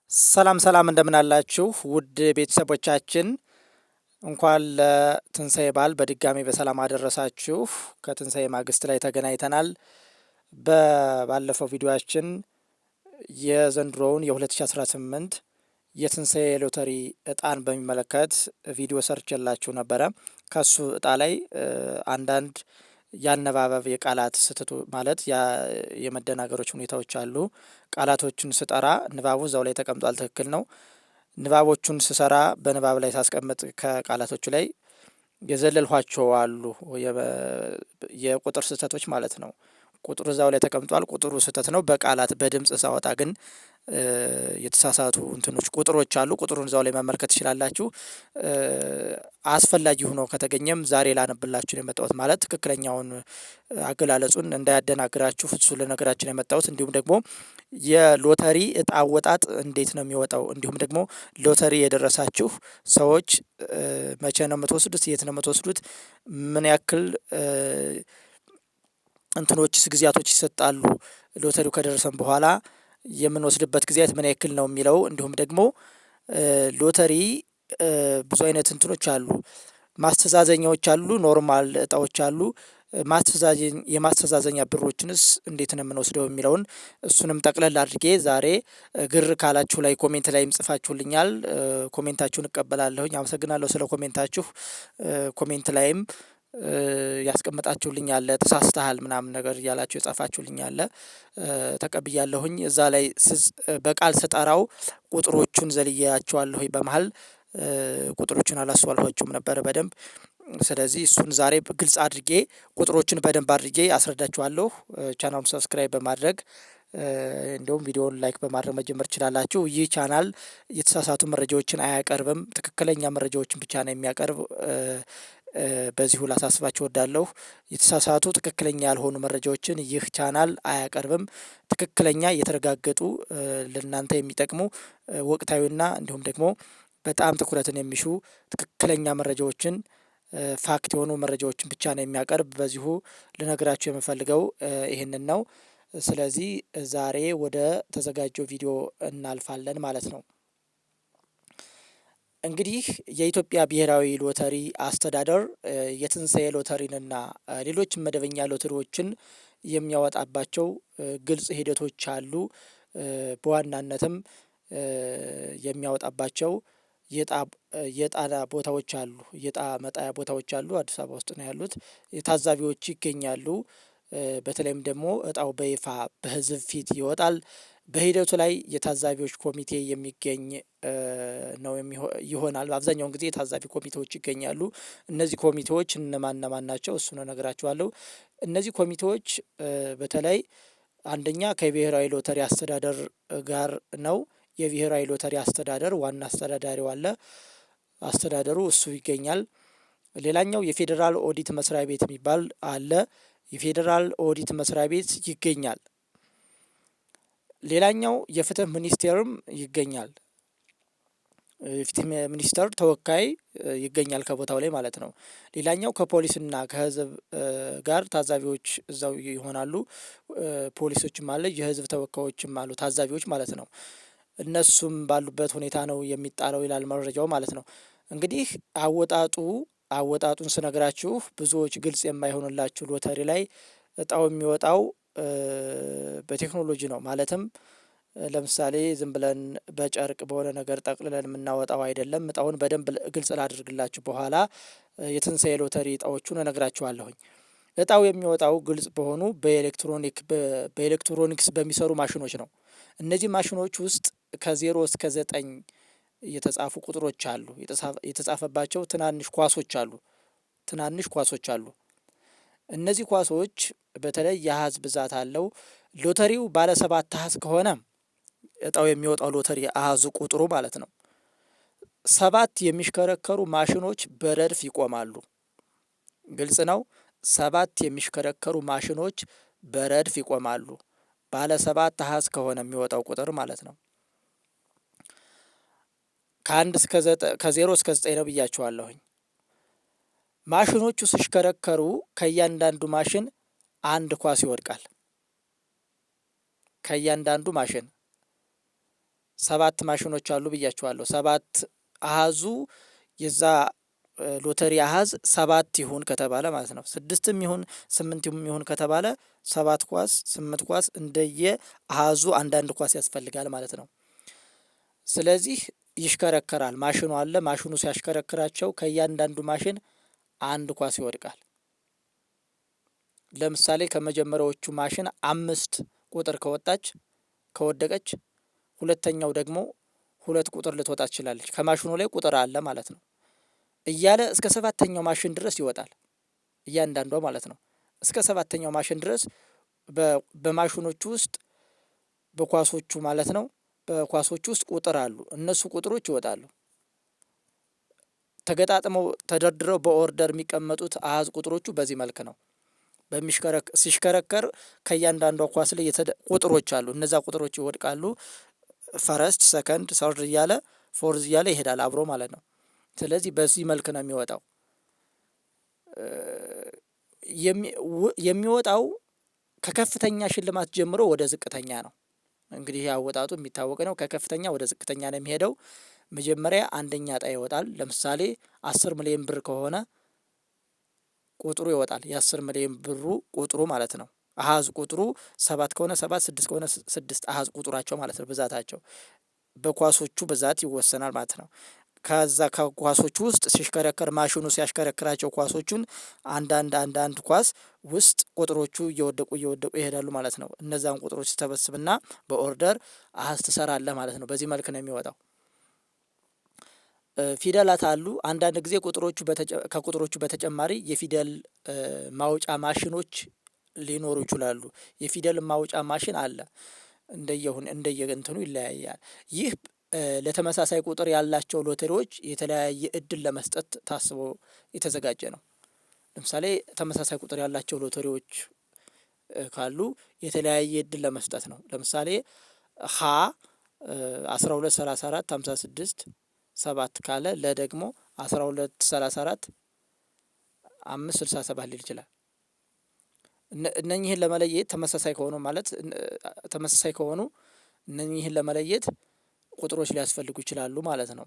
ሰላም እንደምን አላችሁ ውድ ቤተሰቦቻችን፣ እንኳን ለትንሳኤ በዓል በድጋሚ በሰላም አደረሳችሁ። ከትንሳኤ ማግስት ላይ ተገናኝተናል። ባለፈው ቪዲዮአችን የዘንድሮውን የ2018 የትንሳኤ ሎተሪ እጣን በሚመለከት ቪዲዮ ሰርችላችሁ ነበረ። ከሱ እጣ ላይ አንዳንድ ያነባበብ የቃላት ስህተቱ ማለት የመደናገሮች ሁኔታዎች አሉ። ቃላቶችን ስጠራ ንባቡ እዛው ላይ ተቀምጧል፣ ትክክል ነው። ንባቦቹን ስሰራ በንባብ ላይ ሳስቀምጥ ከቃላቶቹ ላይ የዘለልኋቸው አሉ፣ የቁጥር ስህተቶች ማለት ነው። ቁጥሩ እዛው ላይ ተቀምጧል፣ ቁጥሩ ስህተት ነው። በቃላት በድምጽ ሳወጣ ግን የተሳሳቱ እንትኖች ቁጥሮች አሉ። ቁጥሩን እዛው ላይ መመልከት ትችላላችሁ። አስፈላጊ ሆኖ ከተገኘም ዛሬ ላነብላችሁ ነው የመጣሁት። ማለት ትክክለኛውን አገላለጹን እንዳያደናግራችሁ እሱ ልነግራችሁ ነው የመጣሁት። እንዲሁም ደግሞ የሎተሪ እጣ አወጣጥ እንዴት ነው የሚወጣው፣ እንዲሁም ደግሞ ሎተሪ የደረሳችሁ ሰዎች መቼ ነው የምትወስዱት፣ የት ነው የምትወስዱት፣ ምን ያክል እንትኖችስ ጊዜያቶች ይሰጣሉ፣ ሎተሪው ከደረሰን በኋላ የምንወስድበት ጊዜያት ምን ያክል ነው የሚለው፣ እንዲሁም ደግሞ ሎተሪ ብዙ አይነት እንትኖች አሉ፣ ማስተዛዘኛዎች አሉ፣ ኖርማል እጣዎች አሉ። የማስተዛዘኛ ብሮችንስ እንዴት ነው የምንወስደው የሚለውን እሱንም ጠቅለል አድርጌ ዛሬ ግር ካላችሁ ላይ ኮሜንት ላይም ጽፋችሁልኛል። ኮሜንታችሁን እቀበላለሁኝ። አመሰግናለሁ ስለ ኮሜንታችሁ። ኮሜንት ላይም ያስቀመጣችሁልኝ አለ፣ ተሳስተሃል ምናምን ነገር እያላችሁ የጻፋችሁልኝ አለ፣ ተቀብያለሁኝ። እዛ ላይ በቃል ስጠራው ቁጥሮቹን ዘልያቸዋለሁ። በመሀል ቁጥሮቹን አላስተዋልኋቸውም ነበረ በደንብ። ስለዚህ እሱን ዛሬ ግልጽ አድርጌ ቁጥሮችን በደንብ አድርጌ አስረዳችኋለሁ። ቻናሉን ሰብስክራይብ በማድረግ እንዲሁም ቪዲዮውን ላይክ በማድረግ መጀመር ትችላላችሁ። ይህ ቻናል የተሳሳቱ መረጃዎችን አያቀርብም፣ ትክክለኛ መረጃዎችን ብቻ ነው የሚያቀርብ። በዚሁ ላሳስባችሁ እወዳለሁ። የተሳሳቱ ትክክለኛ ያልሆኑ መረጃዎችን ይህ ቻናል አያቀርብም። ትክክለኛ የተረጋገጡ ለእናንተ የሚጠቅሙ ወቅታዊና እንዲሁም ደግሞ በጣም ትኩረትን የሚሹ ትክክለኛ መረጃዎችን ፋክት የሆኑ መረጃዎችን ብቻ ነው የሚያቀርብ። በዚሁ ልነግራችሁ የምፈልገው ይህንን ነው። ስለዚህ ዛሬ ወደ ተዘጋጀው ቪዲዮ እናልፋለን ማለት ነው። እንግዲህ የኢትዮጵያ ብሔራዊ ሎተሪ አስተዳደር የትንሳኤ ሎተሪንና ሌሎች መደበኛ ሎተሪዎችን የሚያወጣባቸው ግልጽ ሂደቶች አሉ። በዋናነትም የሚያወጣባቸው የዕጣ ቦታዎች አሉ፣ የዕጣ መጣያ ቦታዎች አሉ። አዲስ አበባ ውስጥ ነው ያሉት። ታዛቢዎች ይገኛሉ። በተለይም ደግሞ እጣው በይፋ በሕዝብ ፊት ይወጣል። በሂደቱ ላይ የታዛቢዎች ኮሚቴ የሚገኝ ነው ይሆናል። አብዛኛውን ጊዜ የታዛቢ ኮሚቴዎች ይገኛሉ። እነዚህ ኮሚቴዎች እነማን ናቸው? እሱን እነግራችኋለሁ። እነዚህ ኮሚቴዎች በተለይ አንደኛ ከብሔራዊ ሎተሪ አስተዳደር ጋር ነው። የብሔራዊ ሎተሪ አስተዳደር ዋና አስተዳዳሪው አለ፣ አስተዳደሩ እሱ ይገኛል። ሌላኛው የፌዴራል ኦዲት መስሪያ ቤት የሚባል አለ፣ የፌዴራል ኦዲት መስሪያ ቤት ይገኛል። ሌላኛው የፍትህ ሚኒስቴርም ይገኛል። የፍትህ ሚኒስቴር ተወካይ ይገኛል ከቦታው ላይ ማለት ነው። ሌላኛው ከፖሊስና ከህዝብ ጋር ታዛቢዎች እዛው ይሆናሉ። ፖሊሶችም አለ፣ የህዝብ ተወካዮችም አሉ፣ ታዛቢዎች ማለት ነው። እነሱም ባሉበት ሁኔታ ነው የሚጣለው ይላል መረጃው ማለት ነው። እንግዲህ አወጣጡን ስነግራችሁ ብዙዎች ግልጽ የማይሆንላችሁ ሎተሪ ላይ እጣው የሚወጣው በቴክኖሎጂ ነው። ማለትም ለምሳሌ ዝም ብለን በጨርቅ በሆነ ነገር ጠቅልለን የምናወጣው አይደለም። እጣውን በደንብ ግልጽ ላድርግላችሁ በኋላ የትንሳኤ ሎተሪ እጣዎቹን እነግራችኋለሁኝ። እጣው የሚወጣው ግልጽ በሆኑ በኤሌክትሮኒክስ በሚሰሩ ማሽኖች ነው። እነዚህ ማሽኖች ውስጥ ከ0 እስከ 9 የተጻፉ ቁጥሮች አሉ። የተጻፈባቸው ትናንሽ ኳሶች አሉ። እነዚህ ኳሶች በተለይ የአሃዝ ብዛት አለው። ሎተሪው ባለ 7 አሃዝ ከሆነ እጣው የሚወጣው ሎተሪ አሃዙ ቁጥሩ ማለት ነው 7 የሚሽከረከሩ ማሽኖች በረድፍ ይቆማሉ። ግልጽ ነው። 7 የሚሽከረከሩ ማሽኖች በረድፍ ይቆማሉ። ባለ 7 አሃዝ ከሆነ የሚወጣው ቁጥር ማለት ነው። ከ0 እስከ 9 ነው ብያችኋለሁኝ። ማሽኖቹ ሲሽከረከሩ ከእያንዳንዱ ማሽን አንድ ኳስ ይወድቃል። ከእያንዳንዱ ማሽን 7 ማሽኖች አሉ ብያችኋለሁ። 7 አሃዙ የዛ ሎተሪ አሃዝ 7 ይሁን ከተባለ ማለት ነው። 6ም ይሁን 8ም ይሁን ከተባለ 7 ኳስ 8 ኳስ እንደየ አሃዙ አንዳንድ ኳስ ያስፈልጋል ማለት ነው። ስለዚህ ይሽከረከራል። ማሽኑ አለ። ማሽኑ ሲያሽከረክራቸው ከእያንዳንዱ ማሽን አንድ ኳስ ይወድቃል። ለምሳሌ ከመጀመሪያዎቹ ማሽን 5 ቁጥር ከወደቀች ሁለተኛው ደግሞ 2 ቁጥር ልትወጣ ትችላለች። ከማሽኑ ላይ ቁጥር አለ ማለት ነው እያለ እስከ 7ተኛው ማሽን ድረስ ይወጣል። እያንዳንዷ ማለት ነው እስከ 7ተኛው ማሽን ድረስ በማሽኖቹ ውስጥ በኳሶቹ ማለት ነው በኳሶቹ ውስጥ ቁጥር አሉ። እነሱ ቁጥሮች ይወጣሉ። ተገጣጥመው ተደርድረው በኦርደር የሚቀመጡት አሃዝ ቁጥሮቹ በዚህ መልክ ነው። ሲሽከረከር ከእያንዳንዷ ኳስ ላይ ቁጥሮች አሉ። እነዛ ቁጥሮች ይወድቃሉ። ፈረስት፣ ሰከንድ፣ ሰርድ እያለ ፎርዝ እያለ ይሄዳል አብሮ ማለት ነው። ስለዚህ በዚህ መልክ ነው የሚወጣው። የሚወጣው ከከፍተኛ ሽልማት ጀምሮ ወደ ዝቅተኛ ነው። እንግዲህ አወጣጡ የሚታወቅ ነው። ከከፍተኛ ወደ ዝቅተኛ ነው የሚሄደው። መጀመሪያ አንደኛ እጣ ይወጣል። ለምሳሌ 10 ሚሊዮን ብር ከሆነ ቁጥሩ ይወጣል። የ10 ሚሊዮን ብሩ ቁጥሩ ማለት ነው። አሃዝ ቁጥሩ 7 ከሆነ 7፣ 6 ከሆነ 6 አሃዝ ቁጥራቸው ማለት ነው። ብዛታቸው በኳሶቹ ብዛት ይወሰናል ማለት ነው። ከዛ ከኳሶቹ ውስጥ ሲሽከረከር ማሽኑ ሲያሽከረክራቸው ኳሶቹን አንዳንድ ኳስ ውስጥ ቁጥሮቹ እየወደቁ ይሄዳሉ ማለት ነው። እነዛን ቁጥሮች ተሰበስብና በኦርደር አሃዝ ትሰራለህ ማለት ነው። በዚህ መልክ ነው የሚወጣው። ፊደላት አሉ። አንዳንድ ጊዜ ከቁጥሮቹ በተጨማሪ የፊደል ማውጫ ማሽኖች ሊኖሩ ይችላሉ። የፊደል ማውጫ ማሽን አለ። እንደየእንትኑ ይለያያል። ይህ ለተመሳሳይ ቁጥር ያላቸው ሎተሪዎች የተለያየ እድል ለመስጠት ታስቦ የተዘጋጀ ነው። ለምሳሌ ተመሳሳይ ቁጥር ያላቸው ሎተሪዎች ካሉ የተለያየ እድል ለመስጠት ነው። ለምሳሌ ሀ 12 34 56 7 ካለ ለደግሞ 12 34 5 67 ሊል ይችላል። እነኚህን ለመለየት ተመሳሳይ ከሆኑ እነኚህን ለመለየት ቁጥሮች ሊያስፈልጉ ይችላሉ ማለት ነው።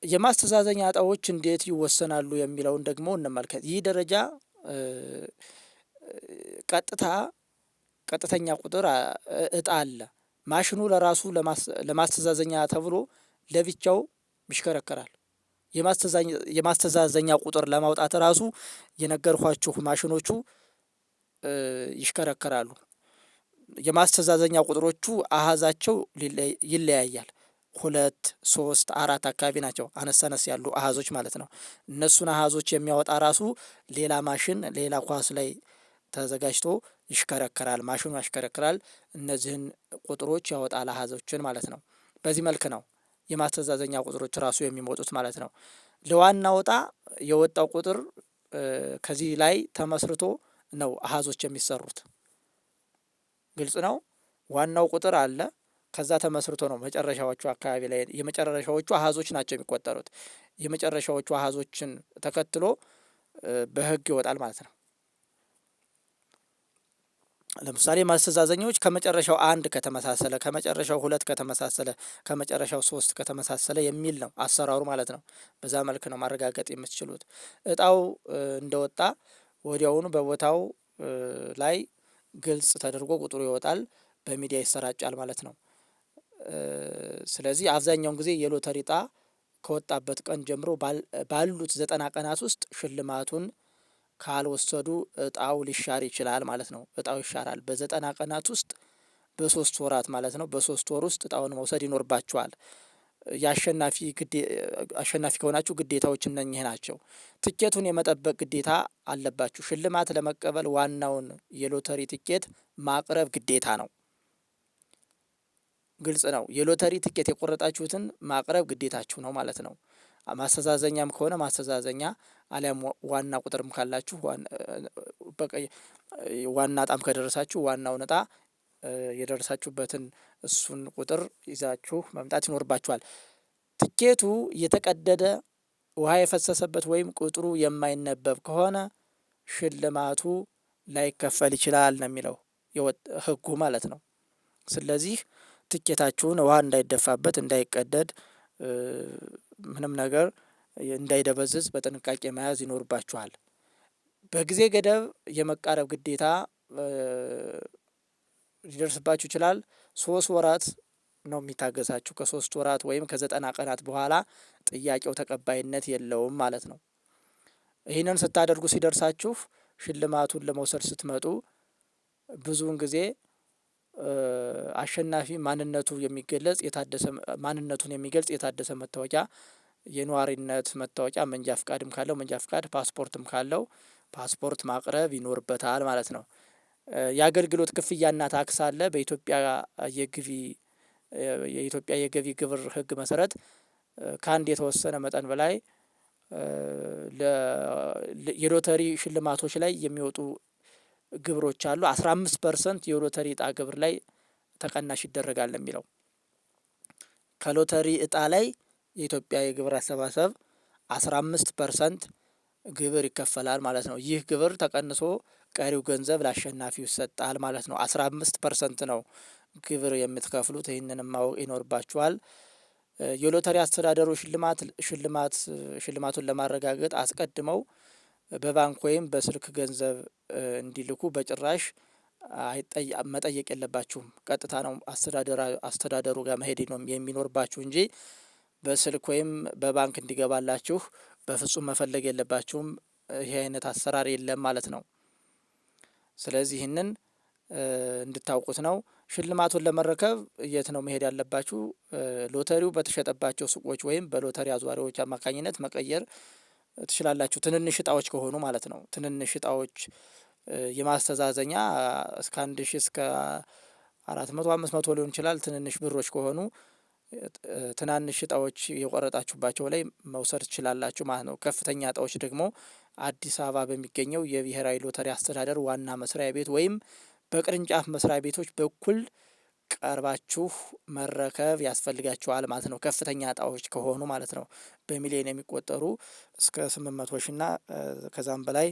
የማስተዛዘኛ እጣዎች እንዴት ይወሰናሉ የሚለውን ደግሞ እንመልከት። ይህ ደረጃ ቀጥተኛ ቁጥር እጣ አለ። ማሽኑ ለራሱ ለማስተዛዘኛ ተብሎ ለብቻው ይሽከረከራል። የማስተዛዘኛ ቁጥር ለማውጣት ራሱ የነገርኳችሁ ማሽኖቹ ይሽከረከራሉ። የማስተዛዘኛ ቁጥሮቹ አሃዛቸው ይለያያል። 2፣ 3፣ 4 አካባቢ ናቸው አነስ ያሉ አሃዞች ማለት ነው። እነሱን አሃዞች የሚያወጣ ራሱ ሌላ ማሽን ሌላ ኳስ ላይ ተዘጋጅቶ ይሽከረከራል። ማሽኑ ያሽከረክራል። እነዚህን ቁጥሮች ያወጣል አሃዞችን ማለት ነው። በዚህ መልክ ነው የማስተዛዘኛ ቁጥሮች ራሱ የሚወጡት ማለት ነው። ለዋናው እጣ የወጣው ቁጥር ከዚህ ላይ ተመስርቶ ነው አሃዞች የሚሰሩት። ግልጽ ነው። ዋናው ቁጥር አለ። ከዛ ተመስርቶ ነው መጨረሻዎቹ አካባቢ ላይ የመጨረሻዎቹ አሃዞች ናቸው የሚቆጠሩት። የመጨረሻዎቹ አሃዞችን ተከትሎ በህግ ይወጣል ማለት ነው። ለምሳሌ ማስተዛዘኛዎች ከመጨረሻው 1 ከተመሳሰለ፣ ከመጨረሻው 2 ከተመሳሰለ፣ ከመጨረሻው 3 ከተመሳሰለ የሚል ነው አሰራሩ ማለት ነው። በዛ መልክ ነው ማረጋገጥ የምትችሉት። እጣው እንደወጣ ወዲያውኑ በቦታው ላይ ግልጽ ተደርጎ ቁጥሩ ይወጣል፣ በሚዲያ ይሰራጫል ማለት ነው። ስለዚህ አብዛኛውን ጊዜ የሎተሪ እጣ ከወጣበት ቀን ጀምሮ ባሉት 90 ቀናት ውስጥ ሽልማቱን ካልወሰዱ እጣው ሊሻር ይችላል ማለት ነው። እጣው ይሻራል በ90 ቀናት ውስጥ በ3 ወራት ማለት ነው። በ3 ወር ውስጥ እጣውን መውሰድ ይኖርባችኋል። አሸናፊ ከሆናችሁ ግዴታዎች እነኚህ ናቸው። ትኬቱን የመጠበቅ ግዴታ አለባችሁ። ሽልማት ለመቀበል ዋናውን የሎተሪ ትኬት ማቅረብ ግዴታ ነው። ግልጽ ነው። የሎተሪ ትኬት የቆረጣችሁትን ማቅረብ ግዴታችሁ ነው ማለት ነው። ማስተዛዘኛም ከሆነ ማስተዛዘኛ አሊያም ዋና ቁጥርም ካላችሁ ዋና እጣም ከደረሳችሁ ዋናውን እጣ የደረሳችሁበትን እሱን ቁጥር ይዛችሁ መምጣት ይኖርባችኋል። ትኬቱ የተቀደደ ውሃ የፈሰሰበት ወይም ቁጥሩ የማይነበብ ከሆነ ሽልማቱ ላይከፈል ይችላል ነው የሚለው ህጉ ማለት ነው። ስለዚህ ትኬታችሁን ውሃ እንዳይደፋበት እንዳይቀደድ ምንም ነገር እንዳይደበዝዝ በጥንቃቄ መያዝ ይኖርባችኋል። በጊዜ ገደብ የመቃረብ ግዴታ ሊደርስባችሁ ይችላል። 3 ወራት ነው የሚታገሳችሁ። ከ3 ወራት ወይም ከ90 ቀናት በኋላ ጥያቄው ተቀባይነት የለውም ማለት ነው። ይህንን ስታደርጉ ሲደርሳችሁ ሽልማቱን ለመውሰድ ስትመጡ ብዙውን ጊዜ አሸናፊ ማንነቱ የሚገለጽ የታደሰ ማንነቱን የሚገልጽ የታደሰ መታወቂያ፣ የነዋሪነት መታወቂያ፣ መንጃ ፍቃድም ካለው መንጃ ፍቃድ፣ ፓስፖርትም ካለው ፓስፖርት ማቅረብ ይኖርበታል ማለት ነው። የአገልግሎት ክፍያና ታክስ አለ። የኢትዮጵያ የገቢ ግብር ሕግ መሰረት ከአንድ የተወሰነ መጠን በላይ የሎተሪ ሽልማቶች ላይ የሚወጡ ግብሮች አሉ። 15% የሎተሪ እጣ ግብር ላይ ተቀናሽ ይደረጋል የሚለው ከሎተሪ እጣ ላይ የኢትዮጵያ የግብር አሰባሰብ 15% ግብር ይከፈላል ማለት ነው። ይህ ግብር ተቀንሶ ቀሪው ገንዘብ ለአሸናፊው ይሰጣል ማለት ነው። 15% ነው ግብር የምትከፍሉት። ይህንንም ማወቅ ይኖርባችኋል። የሎተሪ አስተዳደሩ ሽልማቱን ለማረጋገጥ አስቀድመው በባንክ ወይም በስልክ ገንዘብ እንዲልኩ በጭራሽ መጠየቅ የለባችሁም። ቀጥታ ነው አስተዳደሩ ጋር መሄድ ነው የሚኖርባችሁ እንጂ በስልክ ወይም በባንክ እንዲገባላችሁ በፍጹም መፈለግ የለባችሁም። ይህ አይነት አሰራር የለም ማለት ነው። ስለዚህ ይህንን እንድታውቁት ነው። ሽልማቱን ለመረከብ የት ነው መሄድ ያለባችሁ? ሎተሪው በተሸጠባቸው ሱቆች ወይም በሎተሪ አዟሪዎች አማካኝነት መቀየር ትችላላችሁ። ትንንሽ እጣዎች ከሆኑ ማለት ነው። ትንንሽ እጣዎች የማስተዛዘኛ እስከ 1000 እስከ 400 500 ሊሆን ይችላል። ትንንሽ ብሮች ከሆኑ ትናንሽ እጣዎች የቆረጣችሁባቸው ላይ መውሰድ ትችላላችሁ ማለት ነው። ከፍተኛ እጣዎች ደግሞ አዲስ አበባ በሚገኘው የብሔራዊ ሎተሪ አስተዳደር ዋና መስሪያ ቤት ወይም በቅርንጫፍ መስሪያ ቤቶች በኩል ቀርባችሁ መረከብ ያስፈልጋችኋል ማለት ነው። ከፍተኛ እጣዎች ከሆኑ ማለት ነው። በሚሊዮን የሚቆጠሩ እስከ 800 ሺና ከዛም በላይ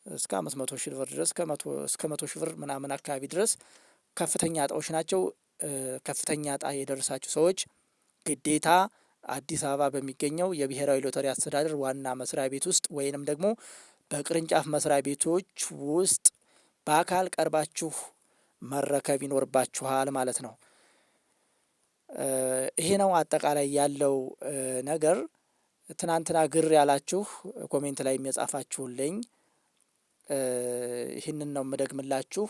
እስከ 500 ሺህ ብር ድረስ እስከ 100 ሺህ ብር ምናምን አካባቢ ድረስ ከፍተኛ እጣዎች ናቸው። ከፍተኛ እጣ የደረሳችሁ ሰዎች ግዴታ አዲስ አበባ በሚገኘው የብሔራዊ ሎተሪ አስተዳደር ዋና መስሪያ ቤት ውስጥ ወይንም ደግሞ በቅርንጫፍ መስሪያ ቤቶች ውስጥ በአካል ቀርባችሁ መረከብ ይኖርባችኋል ማለት ነው። ይሄ ነው አጠቃላይ ያለው ነገር። ትናንትና ግር ያላችሁ ኮሜንት ላይ የጻፋችሁልኝ ይህንን ነው የምደግምላችሁ።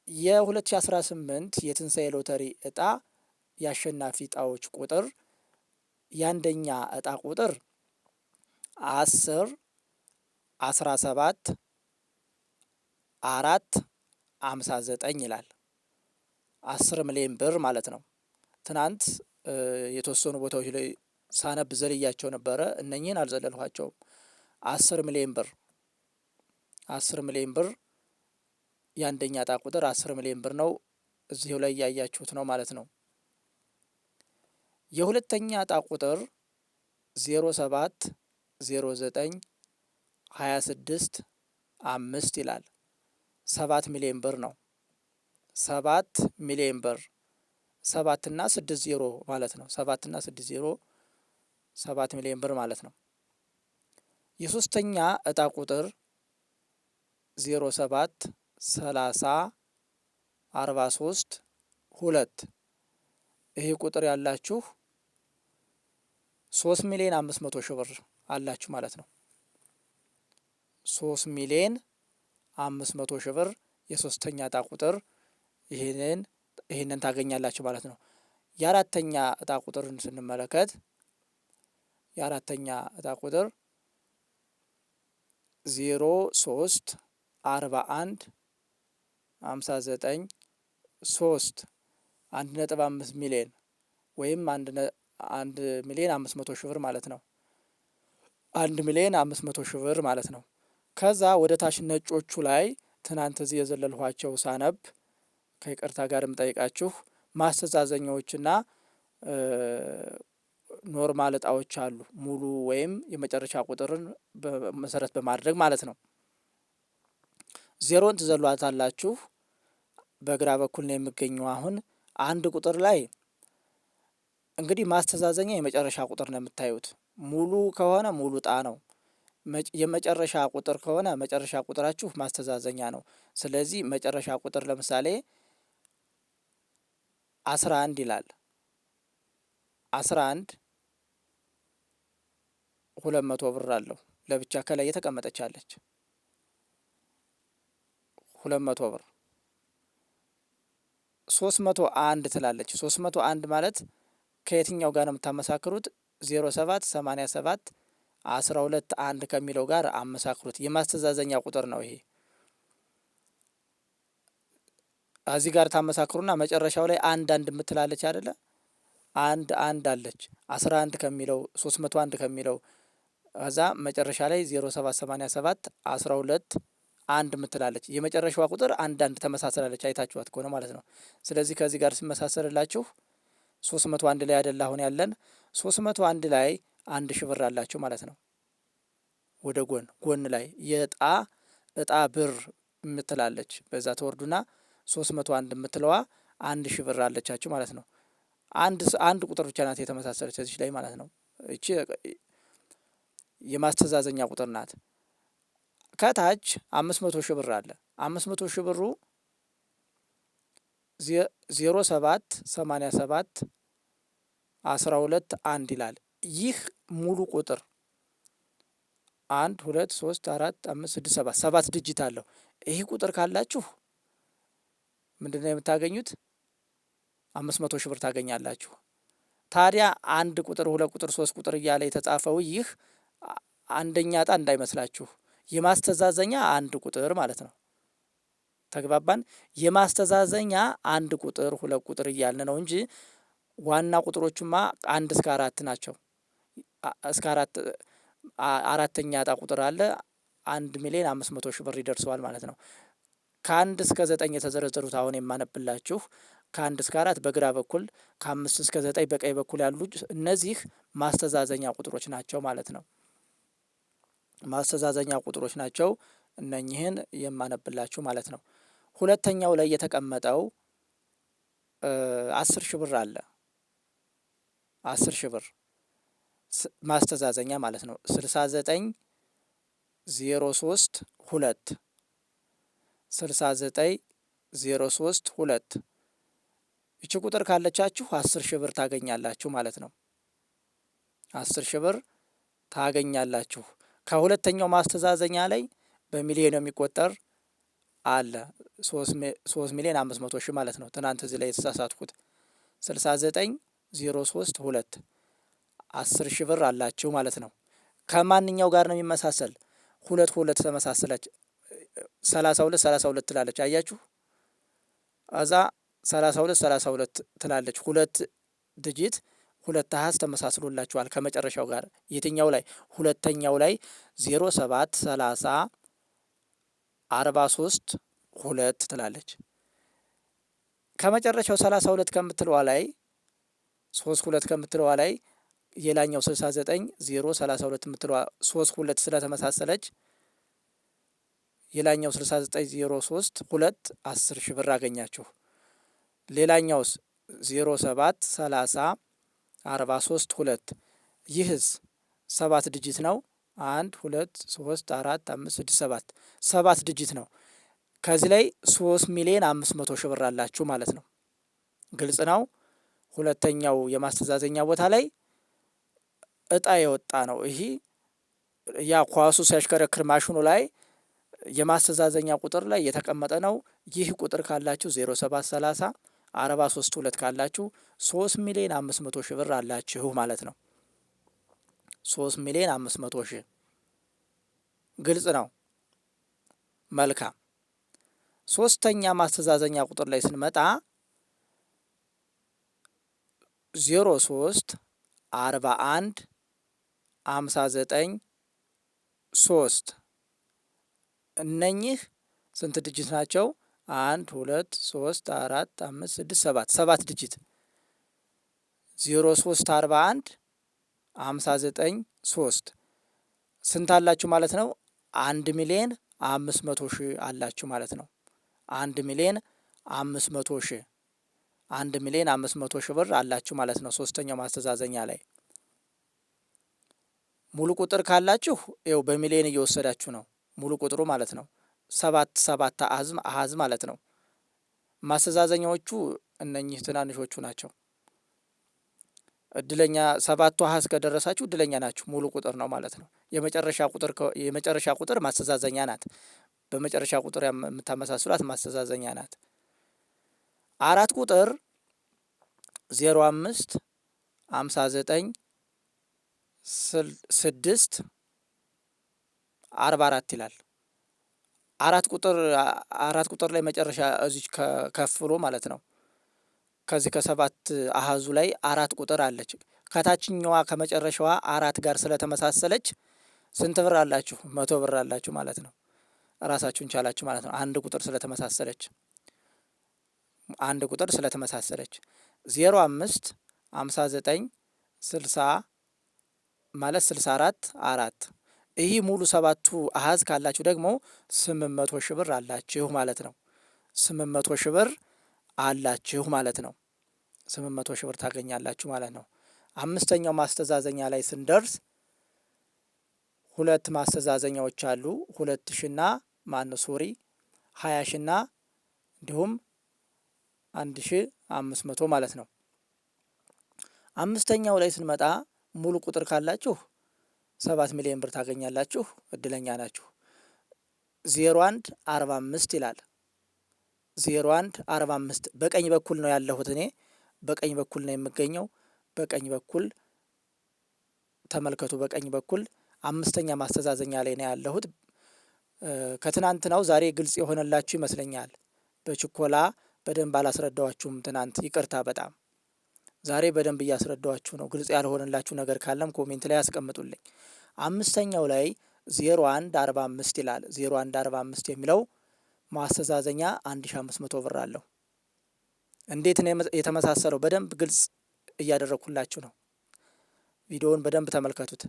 የ2018 የትንሳኤ ሎተሪ እጣ የአሸናፊ እጣዎች ቁጥር የአንደኛ እጣ ቁጥር 10 17 459 ይላል። 10 ሚሊዮን ብር ማለት ነው። ትናንት የተወሰኑ ቦታዎች ላይ ሳነብ ዘልያቸው ነበረ። እነኚህን አልዘለልኋቸውም። 10 ሚሊዮን ብር 10 ሚሊዮን ብር የአንደኛ እጣ ቁጥር 10 ሚሊዮን ብር ነው። እዚሁ ላይ እያያችሁት ነው ማለት ነው። የሁለተኛ እጣ ቁጥር 07 09 26 5 ይላል። 7 ሚሊዮን ብር ነው። 7 ሚሊዮን ብር 7 እና 6 ዜሮ ማለት ነው። 7 እና 6 ዜሮ 7 ሚሊዮን ብር ማለት ነው። የሶስተኛ እጣ ቁጥር 07 30 43 2 ይሄ ቁጥር ያላችሁ 3 ሚሊዮን 500 ሺህ ብር አላችሁ ማለት ነው። 3 ሚሊዮን 500 ሺህ ብር የሶስተኛ እጣ ቁጥር ይህንን ታገኛላችሁ ማለት ነው። የአራተኛ እጣ ቁጥርን ስንመለከት የአራተኛ እጣ ቁጥር 03 41 59 3 1.5 ሚሊዮን ወይም 1 ሚሊዮን 500 ሺህ ብር ማለት ነው። 1 ሚሊዮን 500 ሺህ ብር ማለት ነው። ከዛ ወደ ታች ነጮቹ ላይ ትናንት እዚህ የዘለልኋቸው ሳነብ ከይቅርታ ጋር የምጠይቃችሁ ማስተዛዘኛዎችና ኖርማል እጣዎች አሉ። ሙሉ ወይም የመጨረሻ ቁጥርን መሰረት በማድረግ ማለት ነው። ዜሮን ትዘሏታላችሁ። በግራ በኩል ነው የሚገኘው። አሁን አንድ ቁጥር ላይ እንግዲህ ማስተዛዘኛ የመጨረሻ ቁጥር ነው የምታዩት። ሙሉ ከሆነ ሙሉ እጣ ነው። የመጨረሻ ቁጥር ከሆነ መጨረሻ ቁጥራችሁ ማስተዛዘኛ ነው። ስለዚህ መጨረሻ ቁጥር ለምሳሌ 11 ይላል። 11 200 ብር አለው። ለብቻ ከላይ የተቀመጠች አለች 200 ብር። 301 ትላለች። 301 ማለት ከየትኛው ጋር ነው የምታመሳክሩት? 07 87 12 1 ከሚለው ጋር አመሳክሩት። የማስተዛዘኛ ቁጥር ነው ይሄ። እዚህ ጋር ታመሳክሩና መጨረሻው ላይ አንድ የምትላለች አይደለ? አንድ አለች 11 ከሚለው 301 ከሚለው ከዛ መጨረሻ ላይ 0787 12 1 የምትላለች የመጨረሻዋ ቁጥር አንድ ተመሳሰላለች። አይታችኋት ከሆነ ማለት ነው። ስለዚህ ከዚህ ጋር ሲመሳሰልላችሁ 301 ላይ አይደል አሁን ያለን 301 ላይ 1000 ብር አላችሁ ማለት ነው። ወደ ጎን ላይ እጣ ብር የምትላለች በዛ ተወርዱና 301 የምትለዋ 1000 ብር አለቻችሁ ማለት ነው። አንድ ቁጥር ብቻ ናት የተመሳሰለች እዚህ ላይ ማለት ነው። እቺ የማስተዛዘኛ ቁጥር ናት። ከታች 500 ሺህ ብር አለ። 500 ሺህ ብሩ 07 87 12 1 ይላል። ይህ ሙሉ ቁጥር 1 2 3 4 5 6 7 7 ዲጂት አለው። ይህ ቁጥር ካላችሁ ምንድነው የምታገኙት? 500 ሺህ ብር ታገኛላችሁ። ታዲያ አንድ ቁጥር 2 ቁጥር 3 ቁጥር እያለ የተጻፈው ይህ አንደኛ እጣ እንዳይመስላችሁ የማስተዛዘኛ አንድ ቁጥር ማለት ነው። ተግባባን? የማስተዛዘኛ አንድ ቁጥር 2 ቁጥር እያልን ነው እንጂ ዋና ቁጥሮቹማ 1 እስከ 4 ናቸው። እስከ 4 አራተኛ እጣ ቁጥር አለ 1,500,000 ብር ይደርሰዋል ማለት ነው። ከ1 እስከ 9 የተዘረዘሩት አሁን የማነብላችሁ ከ1 እስከ 4 በግራ በኩል ከ5 እስከ 9 በቀኝ በኩል ያሉ እነዚህ ማስተዛዘኛ ቁጥሮች ናቸው ማለት ነው። ማስተዛዘኛ ቁጥሮች ናቸው እነኚህን የማነብላችሁ ማለት ነው። ሁለተኛው ላይ የተቀመጠው 10 ሺህ ብር አለ። 10 ሺህ ብር ማስተዛዘኛ ማለት ነው። 69 03 2 69 03 2 ይቺ ቁጥር ካለቻችሁ 10 ሺህ ብር ታገኛላችሁ ማለት ነው። 10 ሺህ ብር ታገኛላችሁ። ከሁለተኛው ማስተዛዘኛ ላይ በሚሊዮን የሚቆጠር አለ 3,500,000 ማለት ነው። ትናንት እዚህ ላይ የተሳሳትኩት 69 03 2 10 ሺህ ብር አላችሁ ማለት ነው። ከማንኛው ጋር ነው የሚመሳሰል? ሁለት ተመሳሰለች 32 32 ትላለች። አያችሁ እዛ 32 ትላለች። ሁለት ዲጂት ሁለት አሃዝ ተመሳስሎላችኋል ከመጨረሻው ጋር። የትኛው ላይ? ሁለተኛው ላይ 07 30 43 2 ትላለች። ከመጨረሻው 32 ከምትለዋ ላይ 32 ከምትለዋ ላይ የላኛው 69 032 የምትለዋ 32 ስለተመሳሰለች የላኛው 69 03 2 10 ሺህ ብር አገኛችሁ። ሌላኛውስ 07 30 43 2 ይህስ 7 ዲጂት ነው። 1 2 3 4 5 6 7 7 ዲጂት ነው። ከዚህ ላይ 3,500,000 ብር አላችሁ ማለት ነው። ግልጽ ነው። ሁለተኛው የማስተዛዘኛ ቦታ ላይ እጣ የወጣ ነው። ይሄ ያ ኳሱ ሲያሽከረክር ማሽኑ ላይ የማስተዛዘኛ ቁጥር ላይ የተቀመጠ ነው። ይህ ቁጥር ካላችሁ 0730 43 2 ካላችሁ 3,500,000 ብር አላችሁ ማለት ነው። 3,500,000 ግልጽ ነው። መልካም። ሶስተኛ ማስተዛዘኛ ቁጥር ላይ ስንመጣ 03 41 59 3 እነኚህ ስንት ዲጂት ናቸው? 1 2 3 4 5 6 7 7 ዲጂት 03 41 59 3 ስንት አላችሁ ማለት ነው? 1,500,000 አላችሁ ማለት ነው። 1,500,000 1,500,000 ብር አላችሁ ማለት ነው። ሶስተኛው ማስተዛዘኛ ላይ ሙሉ ቁጥር ካላችሁ ይኸው በሚሊዮን እየወሰዳችሁ ነው ሙሉ ቁጥሩ ማለት ነው። 7 አሃዝ ማለት ነው። ማስተዛዘኛዎቹ እነኚህ ትናንሾቹ ናቸው። እድለኛ 7ቱ አሃዝ ከደረሳችሁ እድለኛ ናችሁ። ሙሉ ቁጥር ነው ማለት ነው። የመጨረሻ ቁጥር ማስተዛዘኛ ናት። በመጨረሻ ቁጥር የምታመሳስሏት ማስተዛዘኛ ናት። 4 ቁጥር 05 59 6 44 ይላል። አራት ቁጥር ላይ መጨረሻ እዚች ከፍ ብሎ ማለት ነው። ከዚህ ከ7 አሃዙ ላይ 4 ቁጥር አለች። ከታችኛዋ ከመጨረሻዋ 4 ጋር ስለተመሳሰለች ስንት ብር አላችሁ? 100 ብር አላችሁ ማለት ነው። ራሳችሁን ቻላችሁ ማለት ነው። አንድ ቁጥር ስለተመሳሰለች 05 59 60 ማለት 64 4 ይህ ሙሉ 7ቱ አሃዝ ካላችሁ ደግሞ 800,000 ብር አላችሁ ማለት ነው። 800,000 ብር አላችሁ ማለት ነው። 800,000 ብር ታገኛላችሁ ማለት ነው። አምስተኛው ማስተዛዘኛ ላይ ስንደርስ 2 ማስተዛዘኛዎች አሉ። 2,000ና 20,000ና እንዲሁም 1,500 ማለት ነው። አምስተኛው ላይ ስንመጣ ሙሉ ቁጥር ካላችሁ 7 ሚሊዮን ብር ታገኛላችሁ። እድለኛ ናችሁ። 01 45 ይላል። 01 45 በቀኝ በኩል ነው ያለሁት እኔ በቀኝ በኩል ነው የምገኘው። በቀኝ በኩል ተመልከቱ። በቀኝ በኩል አምስተኛ ማስተዛዘኛ ላይ ነው ያለሁት። ከትናንትናው ዛሬ ግልጽ የሆነላችሁ ይመስለኛል። በችኮላ በደንብ አላስረዳዋችሁም ትናንት፣ ይቅርታ በጣም ዛሬ በደንብ እያስረዳዋችሁ ነው። ግልጽ ያልሆነላችሁ ነገር ካለም ኮሜንት ላይ ያስቀምጡልኝ። አምስተኛው ላይ 01 45 ይላል። 01 45 የሚለው ማስተዛዘኛ 1500 ብር አለው። እንዴት ነው የተመሳሰለው? በደንብ ግልጽ እያደረኩላችሁ ነው። ቪዲዮውን በደንብ ተመልከቱት።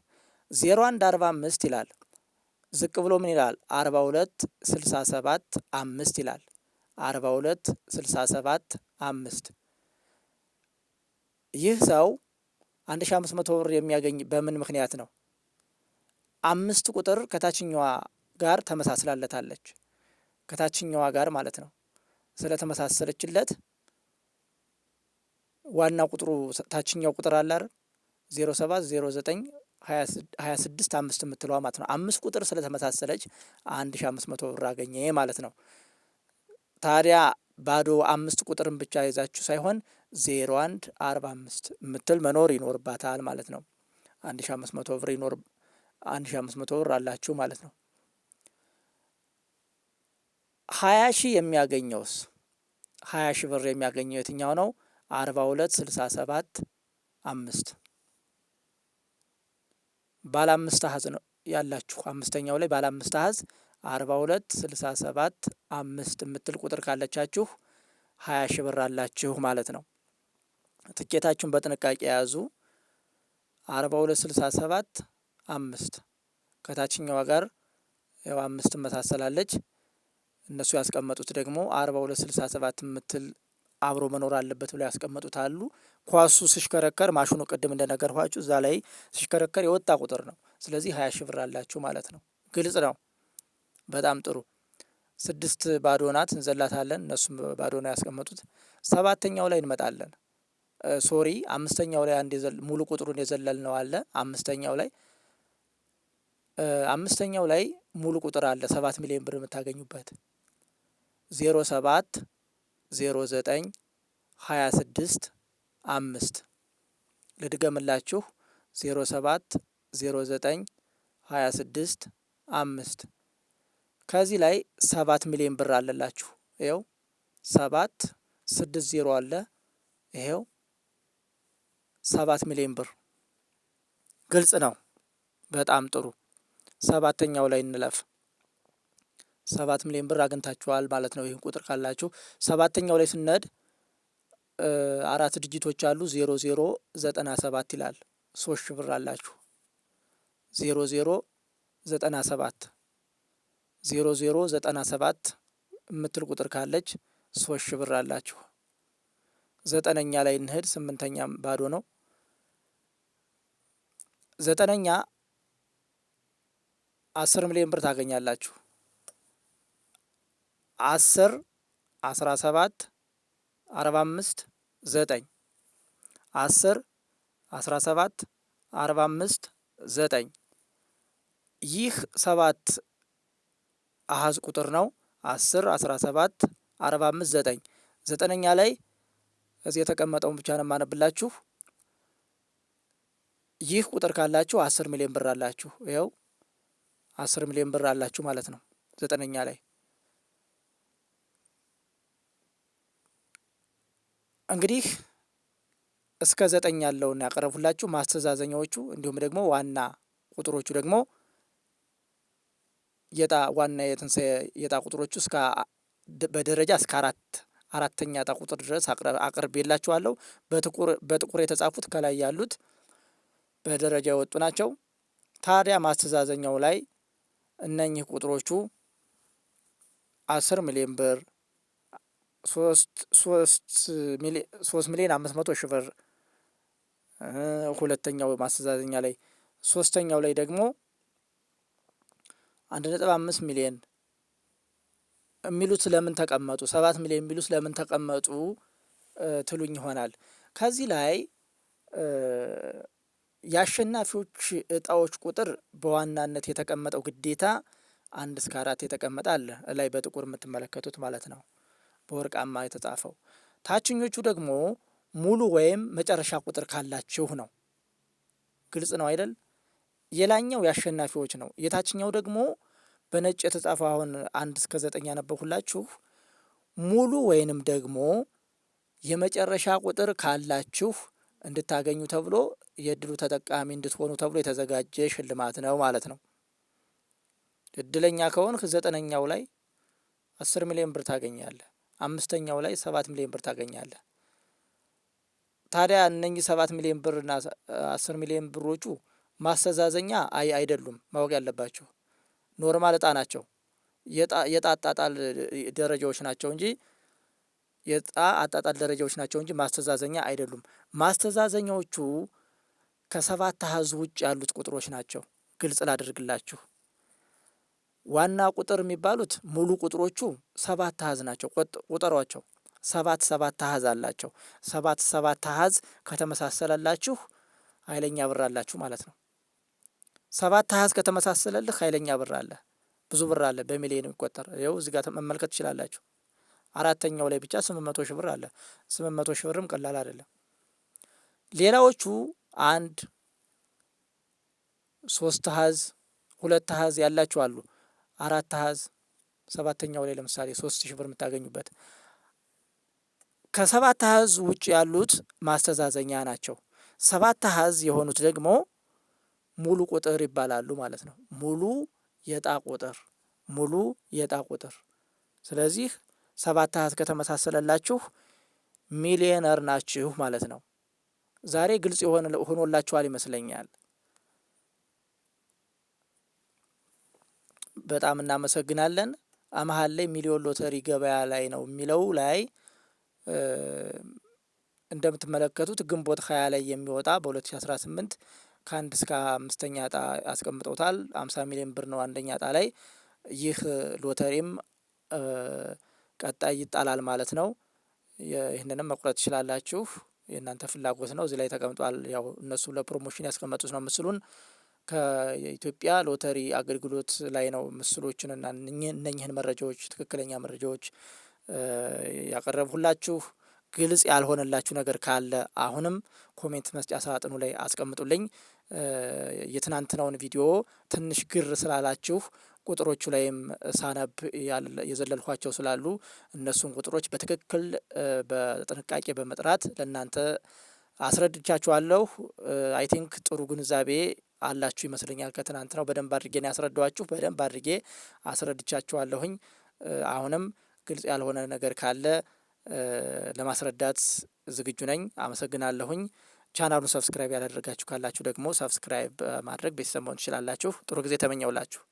01 45 ይላል። ዝቅ ብሎ ምን ይላል? 42 67 5 ይላል። 42 67 5 ይህ ሰው 1500 ብር የሚያገኝ በምን ምክንያት ነው? 5 ቁጥር ከታችኛዋ ጋር ተመሳስላለታለች። ከታችኛዋ ጋር ማለት ነው። ስለተመሳሰለችለት ዋና ቁጥሩ ታችኛው ቁጥር አለ አይደል? 07 09 26 5 የምትለዋ ማለት ነው። 5 ቁጥር ስለተመሳሰለች 1500 ብር አገኘ ማለት ነው። ታዲያ ባዶ 5 ቁጥርን ብቻ ይዛችሁ ሳይሆን 01 45 የምትል መኖር ይኖርባታል ማለት ነው። 1500 ብር አላችሁ ማለት ነው። 20 ሺህ የሚያገኘውስ 20 ሺህ ብር የሚያገኘው የትኛው ነው? 42 67 5 ባለ 5 አሃዝ ነው ያላችሁ። አምስተኛው ላይ ባለ 5 አሃዝ 42 67 5 የምትል ቁጥር ካለቻችሁ 20 ሺህ ብር አላችሁ ማለት ነው። ትኬታችሁን በጥንቃቄ ያዙ። 42 67 5 ከታችኛዋ ጋር ያው 5 ትመሳሰላለች። እነሱ ያስቀመጡት ደግሞ 42 67 የምትል አብሮ መኖር አለበት ብለው ያስቀመጡት አሉ። ኳሱ ሲሽከረከር ማሽኑ ቅድም እንደነገርኳችሁ እዛ ላይ ሲሽከረከር የወጣ ቁጥር ነው። ስለዚህ 20 ሺህ ብር አላችሁ ማለት ነው። ግልጽ ነው። በጣም ጥሩ። 6 ባዶ ናት፣ እንዘላታለን። እነሱም ባዶ ነው ያስቀመጡት። 7ኛው ላይ እንመጣለን። ሶሪ 5ኛው ላይ አንድ ሙሉ ቁጥሩን የዘለል ነው አለ። 5ኛው ላይ ሙሉ ቁጥር አለ 7 ሚሊዮን ብር የምታገኙበት 07 09 26 5 ልድገምላችሁ 07 09 26 5 ከዚህ ላይ 7 ሚሊዮን ብር አለላችሁ። ይኸው 7 60 አለ። ይኸው 7 ሚሊዮን ብር ግልጽ ነው። በጣም ጥሩ። 7ኛው ላይ እንለፍ። 7 ሚሊዮን ብር አግኝታችኋል ማለት ነው። ይህን ቁጥር ካላችሁ 7ኛው ላይ ስንሄድ 4 ዲጂቶች አሉ። 0097 ይላል። 3 ሺህ ብር አላችሁ። 0097 0097 የምትል ቁጥር ካለች 3 ሺህ ብር አላችሁ። ዘጠነኛ ላይ እንሂድ። ስምንተኛም ባዶ ነው። ዘጠነኛ 10 ሚሊዮን ብር ታገኛላችሁ። 10 17 45 9 10 17 45 9 ይህ 7 አሃዝ ቁጥር ነው። 10 17 45 9 ዘጠነኛ ላይ እዚህ የተቀመጠውን ብቻ ነው የማነብላችሁ። ይህ ቁጥር ካላችሁ 10 ሚሊዮን ብር አላችሁ። ይኸው 10 ሚሊዮን ብር አላችሁ ማለት ነው። ዘጠነኛ ላይ እንግዲህ እስከ 9 ያለውን ያቀረቡላችሁ ማስተዛዘኛዎቹ፣ እንዲሁም ደግሞ ዋና ቁጥሮቹ ደግሞ ዋና የትንሣኤ የዕጣ ቁጥሮቹ እስከ በደረጃ እስከ አራተኛ ዕጣ ቁጥር ድረስ አቅርቤላችኋለሁ። በጥቁር የተጻፉት ከላይ ያሉት በደረጃ የወጡ ናቸው። ታዲያ ማስተዛዘኛው ላይ እነኚህ ቁጥሮቹ 10 ሚሊዮን ብር፣ 3 ሚሊዮን 500 ሺህ ብር ሁለተኛው ማስተዛዘኛ ላይ፣ ሶስተኛው ላይ ደግሞ 1.5 ሚሊዮን የሚሉት ለምን ተቀመጡ፣ 7 ሚሊዮን የሚሉት ለምን ተቀመጡ ትሉኝ ይሆናል። ከዚህ ላይ የአሸናፊዎች እጣዎች ቁጥር በዋናነት የተቀመጠው ግዴታ 1 እስከ 4 የተቀመጠ አለ፣ ላይ በጥቁር የምትመለከቱት ማለት ነው፣ በወርቃማ የተጻፈው። ታችኞቹ ደግሞ ሙሉ ወይም መጨረሻ ቁጥር ካላችሁ ነው። ግልጽ ነው አይደል? የላኛው የአሸናፊዎች ነው። የታችኛው ደግሞ በነጭ የተጻፈው አሁን 1 እስከ 9 ያነበብሁላችሁ ሙሉ ወይንም ደግሞ የመጨረሻ ቁጥር ካላችሁ እንድታገኙ ተብሎ የእድሉ ተጠቃሚ እንድትሆኑ ተብሎ የተዘጋጀ ሽልማት ነው ማለት ነው። እድለኛ ከሆንክ ዘጠነኛው ላይ 10 ሚሊዮን ብር ታገኛለህ። አምስተኛው ላይ 7 ሚሊዮን ብር ታገኛለህ። ታዲያ እነኚህ 7 ሚሊዮን ብር እና 10 ሚሊዮን ብሮቹ ማስተዛዘኛ አይደሉም። ማወቅ ያለባችሁ ኖርማል እጣ ናቸው። የእጣ አጣጣል ደረጃዎች ናቸው እንጂ የእጣ አጣጣል ደረጃዎች ናቸው እንጂ ማስተዛዘኛ አይደሉም። ማስተዛዘኛዎቹ ከ7 አሃዝ ውጭ ያሉት ቁጥሮች ናቸው። ግልጽ ላድርግላችሁ። ዋና ቁጥር የሚባሉት ሙሉ ቁጥሮቹ 7 አሃዝ ናቸው። ቁጠሯቸው። 7 አሃዝ አላቸው። 7 አሃዝ ከተመሳሰለላችሁ ኃይለኛ ብር አላችሁ ማለት ነው። 7 አሃዝ ከተመሳሰለልህ ኃይለኛ ብር አለ፣ ብዙ ብር አለ፣ በሚሊዮን የሚቆጠር ይኸው እዚህ ጋር መመልከት ትችላላችሁ። አራተኛው ላይ ብቻ 800 ሺህ ብር አለ። 800 ሺህ ብርም ቀላል አይደለም። ሌላዎቹ 1 3 አሃዝ 2 አሃዝ ያላችሁ አሉ። 4 አሃዝ ሰባተኛው ላይ ለምሳሌ 3000 ብር የምታገኙበት። ከ7 አሃዝ ውጭ ያሉት ማስተዛዘኛ ናቸው። 7 አሃዝ የሆኑት ደግሞ ሙሉ ቁጥር ይባላሉ ማለት ነው። ሙሉ የዕጣ ቁጥር ስለዚህ 7 አሃዝ ከተመሳሰለላችሁ ሚሊዮነር ናችሁ ማለት ነው። ዛሬ ግልጽ ሆኖላችኋል ይመስለኛል። በጣም እናመሰግናለን። መሀል ላይ ሚሊዮን ሎተሪ ገበያ ላይ ነው የሚለው ላይ እንደምትመለከቱት ግንቦት 20 ላይ የሚወጣ በ2018 ከ1 እስከ 5ኛ እጣ ያስቀምጠውታል። 50 ሚሊዮን ብር ነው አንደኛ እጣ ላይ። ይህ ሎተሪም ቀጣይ ይጣላል ማለት ነው። ይህንንም መቁረጥ ትችላላችሁ፣ የእናንተ ፍላጎት ነው። እዚህ ላይ ተቀምጧል። ያው እነሱ ለፕሮሞሽን ያስቀመጡት ነው ምስሉን። ከኢትዮጵያ ሎተሪ አገልግሎት ላይ ነው ምስሎችንና እነኝህን መረጃዎች ትክክለኛ መረጃዎች ያቀረብሁላችሁ። ግልጽ ያልሆነላችሁ ነገር ካለ አሁንም ኮሜንት መስጫ ሳጥኑ ላይ አስቀምጡልኝ። የትናንትናውን ቪዲዮ ትንሽ ግር ስላላችሁ ቁጥሮቹ ላይም ሳነብ የዘለልኳቸው ስላሉ እነሱን ቁጥሮች በትክክል በጥንቃቄ በመጥራት ለእናንተ አስረድቻችኋለሁ። አይ ቲንክ ጥሩ ግንዛቤ አላችሁ ይመስለኛል። ከትናንትናው በደንብ አድርጌ ነው ያስረዳኋችሁ። በደንብ አድርጌ አስረድቻችኋለሁኝ። አሁንም ግልጽ ያልሆነ ነገር ካለ ለማስረዳት ዝግጁ ነኝ። አመሰግናለሁኝ። ቻናሉን ሰብስክራይብ ያላደረጋችሁ ካላችሁ ደግሞ ሰብስክራይብ ማድረግ ቤተሰብ መሆን ትችላላችሁ። ጥሩ ጊዜ ተመኘውላችሁ።